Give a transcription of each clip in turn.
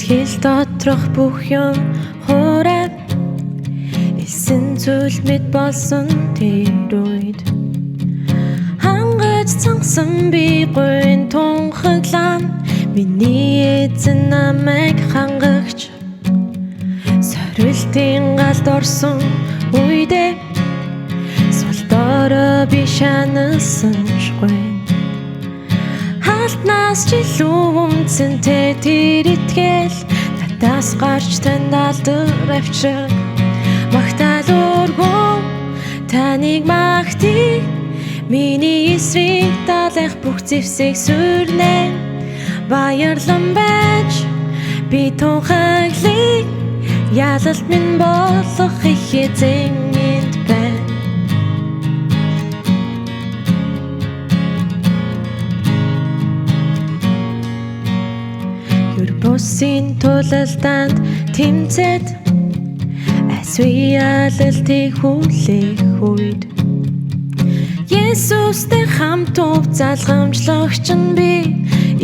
Сэтгэл доторх бүх юм хураад эсэн зүйл мэд болсон тэр үед хангаж цангасан би гойн тунхаглан миний эзэн намайг хангагч сорилтын галд орсон үедээ сул дорой би шаналсан шгойн Халтнаас жилүү үнцэнтэй тэр итгэл надаас гарч танд алдар авчираг магтаал өргөн таныг магтъя миний эсрэг далах бүх зэвсэг сүрнэ баярлан байж би тунхаглая ялалт минь болох их эзэн энд байна Бусын тулалдаанд тэмцээд асви ялалтыг хүлээх үед Есүстэй хамт залгамжлагч нь би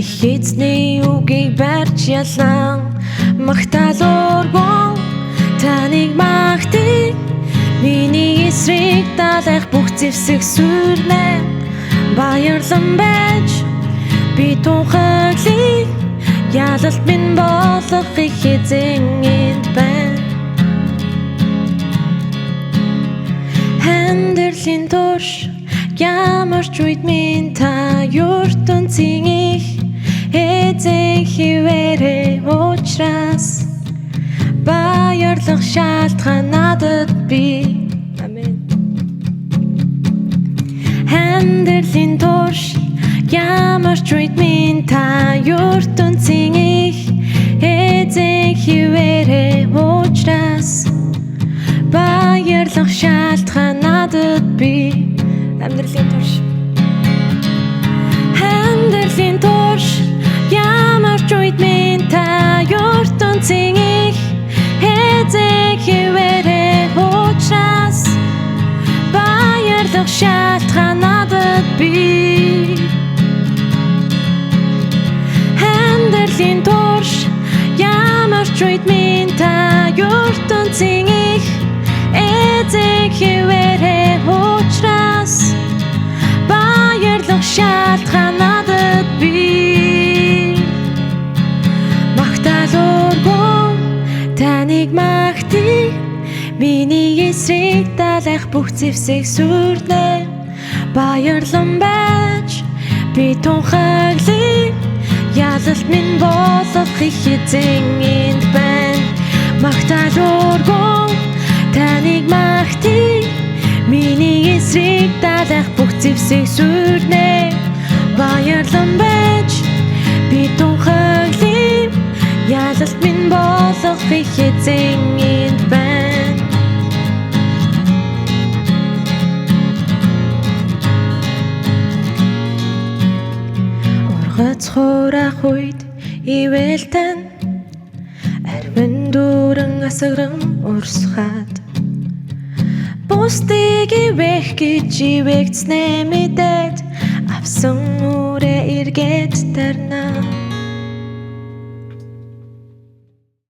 их эзний үгийг барьж ялан магтаал өргөн таныг магтъя миний эсрэг далах бүх зэвсэг сүрнэ баярлан байж би тунхаглая ялалт минь болох их эзэн энд байна Хандэрлийн турш ямарч үед минь та ертөнцийн их эзэн хിവэрэ учраас баярлах шалтгаан надад бий Амен Хандэрлийн турш ямарч үед минь та ертөнцийн их эзэн хിവэрэ учраас баярлах шалтгаан надад бий Хандэрлийн турш ямарч үед минь та ертөнцийн их эзэн хിвэрэ учраас баярлах шалтгаан надад бий Хандэрлийн турш ямарч үед минь та ертөнцийн их эзэн хിвэрэ учраас баярлах шалтгаан надад бий магтаал өргөн таныг магтъя миний эсрэг далах бүх зэвсэг сүрнэ баярлан байж би тунхаглая ялалт минь болох их эзэн энд байна магтаал өргөн таныг магтъя миний эсрэг далах бүх зэвсэг сүрнэ баярлан байж би тунхаглая ялалт минь болох их эзэн энд байна Ургац үед ивэлтэн арвин дүүрэн асагран урсгаад Бусдыг ивэх гэж ивэгцнэ мэдээд авсан үрэ эргээд тарна